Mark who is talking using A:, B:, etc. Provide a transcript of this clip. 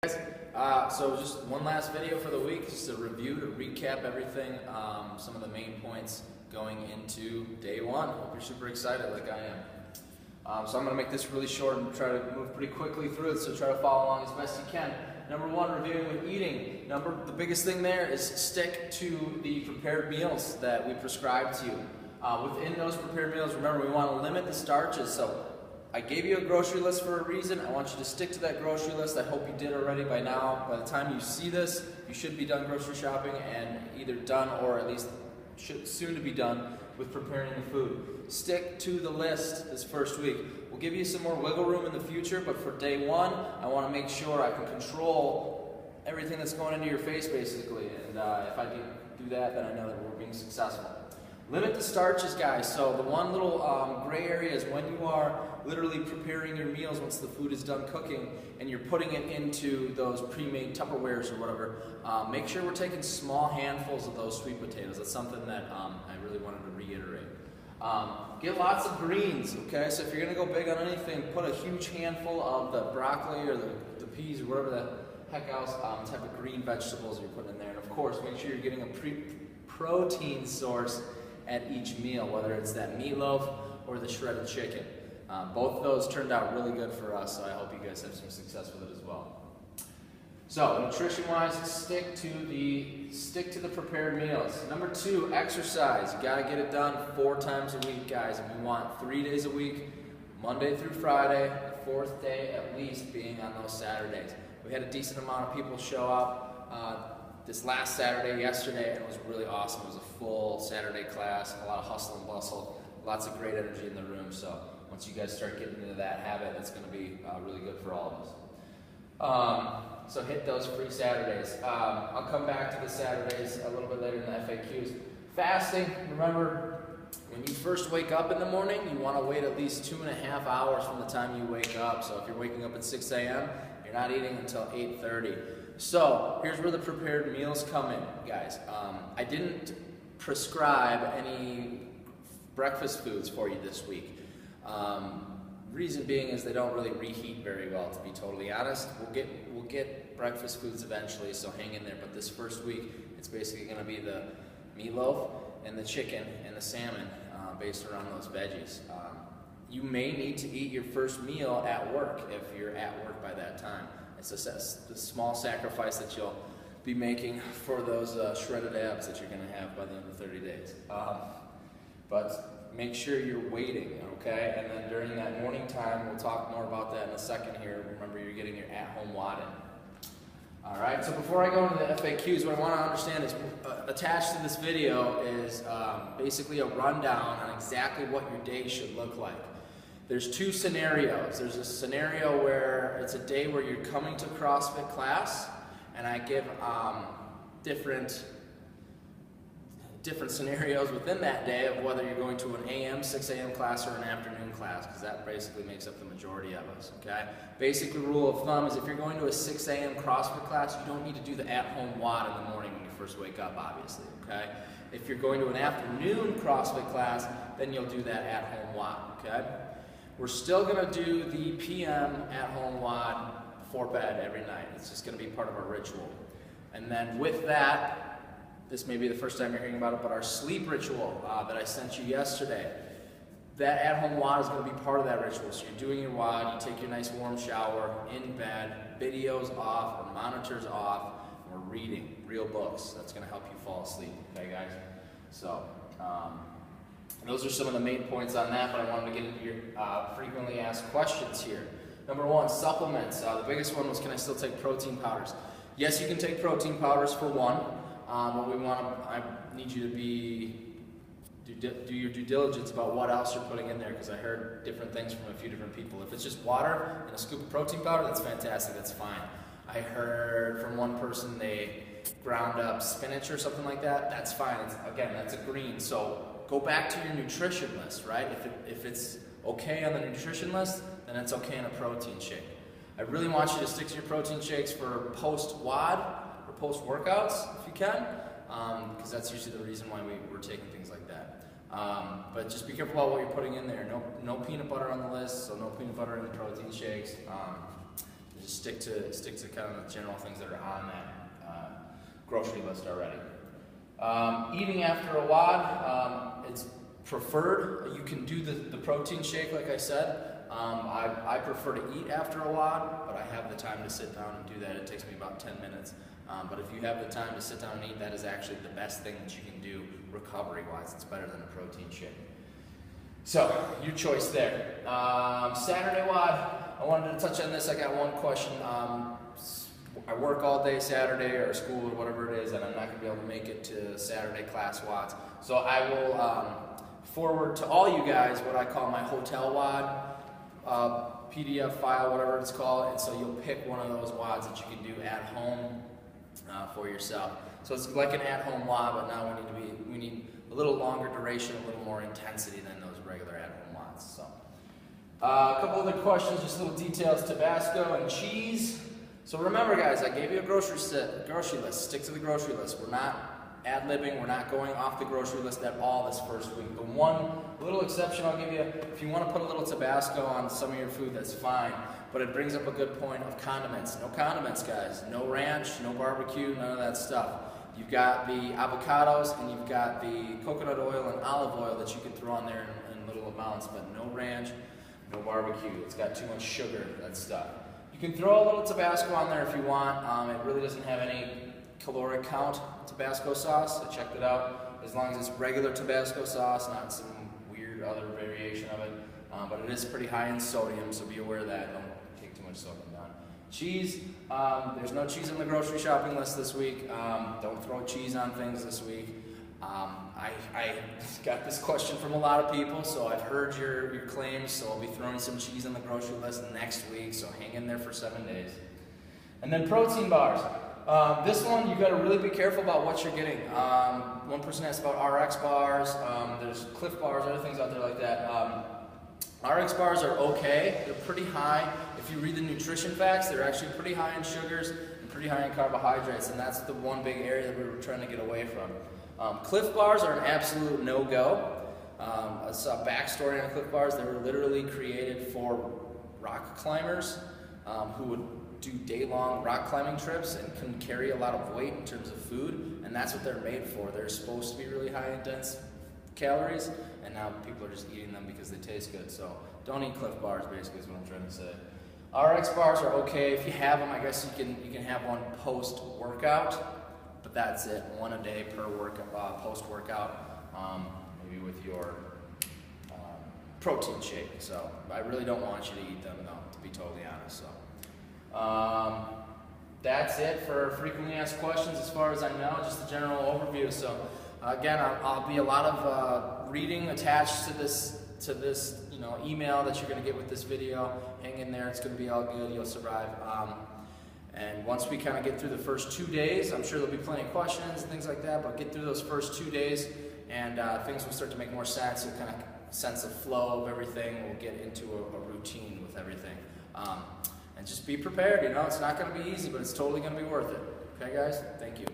A: So just one last video for the week, just a review to recap everything, some of the main points going into day one. Hope you're super excited like I am. So I'm going to make this really short and try to move pretty quickly through it, so try to follow along as best you can. Number one, reviewing with eating. The biggest thing there is stick to the prepared meals that we prescribe to you. Within those prepared meals, remember, we want to limit the starches. So I gave you a grocery list for a reason. I want you to stick to that grocery list. I hope you did already by now. By the time you see this, you should be done grocery shopping and either done or at least soon to be done with preparing the food. Stick to the list this first week. We'll give you some more wiggle room in the future, but for day one, I want to make sure I can control everything that's going into your face, basically. And if I can do that, then I know that we're being successful. Limit the starches, guys. So the one little gray area is when you are literally preparing your meals once the food is done cooking and you're putting it into those pre-made Tupperwares or whatever, make sure we're taking small handfuls of those sweet potatoes. That's something that I really wanted to reiterate. Get lots of greens, okay? So if you're going to go big on anything, put a huge handful of the broccoli or the peas or whatever the heck else type of green vegetables you're putting in there. And of course, make sure you're getting a protein source at each meal, whether it's that meatloaf or the shredded chicken. Both of those turned out really good for us, so I hope you guys have some success with it as well. So, nutrition-wise, stick to the prepared meals. Number two, exercise. You gotta get it done 4 times a week, guys, and we want 3 days a week, Monday through Friday, the 4th day at least being on those Saturdays. We had a decent amount of people show up this last Saturday, yesterday, and it was really awesome. It was a full Saturday class, a lot of hustle and bustle, lots of great energy in the room. So once you guys start getting into that habit, it's going to be really good for all of us. So hit those free Saturdays. I'll come back to the Saturdays a little bit later in the FAQs. Fasting, remember, when you first wake up in the morning, you want to wait at least 2.5 hours from the time you wake up. So if you're waking up at 6 a.m., you're not eating until 8:30. So here's where the prepared meals come in, guys. I didn't prescribe any breakfast foods for you this week. Reason being is they don't really reheat very well, to be totally honest. We'll get breakfast foods eventually, so hang in there. But this first week, it's basically going to be the meatloaf and the chicken and the salmon based around those veggies. You may need to eat your first meal at work if you're at work by that time. It's a small sacrifice that you'll be making for those shredded abs that you're going to have by the end of 30 days. But make sure you're waiting, okay? And then during that morning time, we'll talk more about that in a second here. Remember, you're getting your at-home WOD in. All right, so before I go into the FAQs, what I want to understand is attached to this video is basically a rundown on exactly what your day should look like. There's 2 scenarios. There's a scenario where it's a day where you're coming to CrossFit class, and I give different scenarios within that day of whether you're going to an AM, 6 a.m. class or an afternoon class, because that basically makes up the majority of us, okay? Basic rule of thumb is if you're going to a 6 a.m. CrossFit class, you don't need to do the at-home WOD in the morning when you first wake up, obviously, okay? If you're going to an afternoon CrossFit class, then you'll do that at-home WOD, okay? We're still going to do the PM at-home WOD before bed every night. It's just going to be part of our ritual. And then with that, this may be the first time you're hearing about it, but our sleep ritual that I sent you yesterday, that at-home WOD is going to be part of that ritual. So you're doing your WOD, you take your nice warm shower in bed, videos off, or monitors off, and we're reading real books. That's going to help you fall asleep, okay, guys? So, those are some of the main points on that, but I wanted to get into your frequently asked questions here. Number one, supplements. The biggest one was, can I still take protein powders? Yes, you can take protein powders for one. I need you to do your due diligence about what else you're putting in there, because I heard different things from a few different people. If it's just water and a scoop of protein powder, that's fantastic, that's fine. I heard from one person they ground up spinach or something like that, that's fine. Again, that's a green, so go back to your nutrition list, right? If it's okay on the nutrition list, then it's okay in a protein shake. I really want you to stick to your protein shakes for post-WOD or post-workouts, if you can, because that's usually the reason why we're taking things like that. But just be careful about what you're putting in there. No peanut butter on the list, so no peanut butter in the protein shakes. just stick to kind of the general things that are on that grocery list already. Eating after a WOD, it's preferred. You can do the protein shake, like I said. I prefer to eat after a WOD, but I have the time to sit down and do that. It takes me about 10 minutes. But if you have the time to sit down and eat, that is actually the best thing that you can do recovery-wise. It's better than a protein shake. So, your choice there. Saturday WOD, I wanted to touch on this. I got one question. I work all day Saturday or school or whatever it is, and I'm not going to be able to make it to Saturday class WODs. So I will forward to all you guys what I call my hotel WOD, PDF file, whatever it's called, and so you'll pick one of those WODs that you can do at home for yourself. So it's like an at-home WOD, but now we need a little longer duration, a little more intensity than those regular at-home WODs. So a couple other questions, just little details. Tabasco and cheese. So remember, guys, I gave you a grocery list. Stick to the grocery list. We're not ad-libbing. We're not going off the grocery list at all this first week. The one little exception I'll give you, if you want to put a little Tabasco on some of your food, that's fine. But it brings up a good point of condiments. No condiments, guys. No ranch, no barbecue, none of that stuff. You've got the avocados and you've got the coconut oil and olive oil that you can throw on there in little amounts, but no ranch, no barbecue. It's got too much sugar, that stuff. You can throw a little Tabasco on there if you want. It really doesn't have any caloric count, Tabasco sauce. I checked it out. As long as it's regular Tabasco sauce, not some weird other variation of it. But it is pretty high in sodium, so be aware of that. Don't take too much sodium down. Cheese, there's no cheese on the grocery shopping list this week. Don't throw cheese on things this week. I got this question from a lot of people, so I've heard your claims, so I'll be throwing some cheese on the grocery list next week, so hang in there for 7 days. And then protein bars. This one, you've got to really be careful about what you're getting. One person asked about RX bars. There's Cliff bars, other things out there like that. RX bars are okay. They're pretty high. If you read the nutrition facts, they're actually pretty high in sugars and pretty high in carbohydrates, and that's the one big area that we were trying to get away from. Cliff bars are an absolute no-go. I saw a backstory on Cliff bars. They were literally created for rock climbers who would do day-long rock climbing trips and couldn't carry a lot of weight in terms of food, and that's what they're made for. They're supposed to be really high in dense calories, and now people are just eating them because they taste good. So don't eat Cliff bars, basically, is what I'm trying to say. RX bars are okay. If you have them, I guess you can have one post-workout. But that's it, one a day per post-workout, maybe with your protein shake. So I really don't want you to eat them, though, to be totally honest. So that's it for frequently asked questions as far as I know, just a general overview. So again, I'll be a lot of reading attached to this email that you're going to get with this video. Hang in there, it's going to be all good, you'll survive. And once we kind of get through the first 2 days, I'm sure there'll be plenty of questions and things like that, but get through those first 2 days and things will start to make more sense. You'll kind of sense the flow of everything. We'll get into a routine with everything. And just be prepared, it's not going to be easy, but it's totally going to be worth it. Okay, guys? Thank you.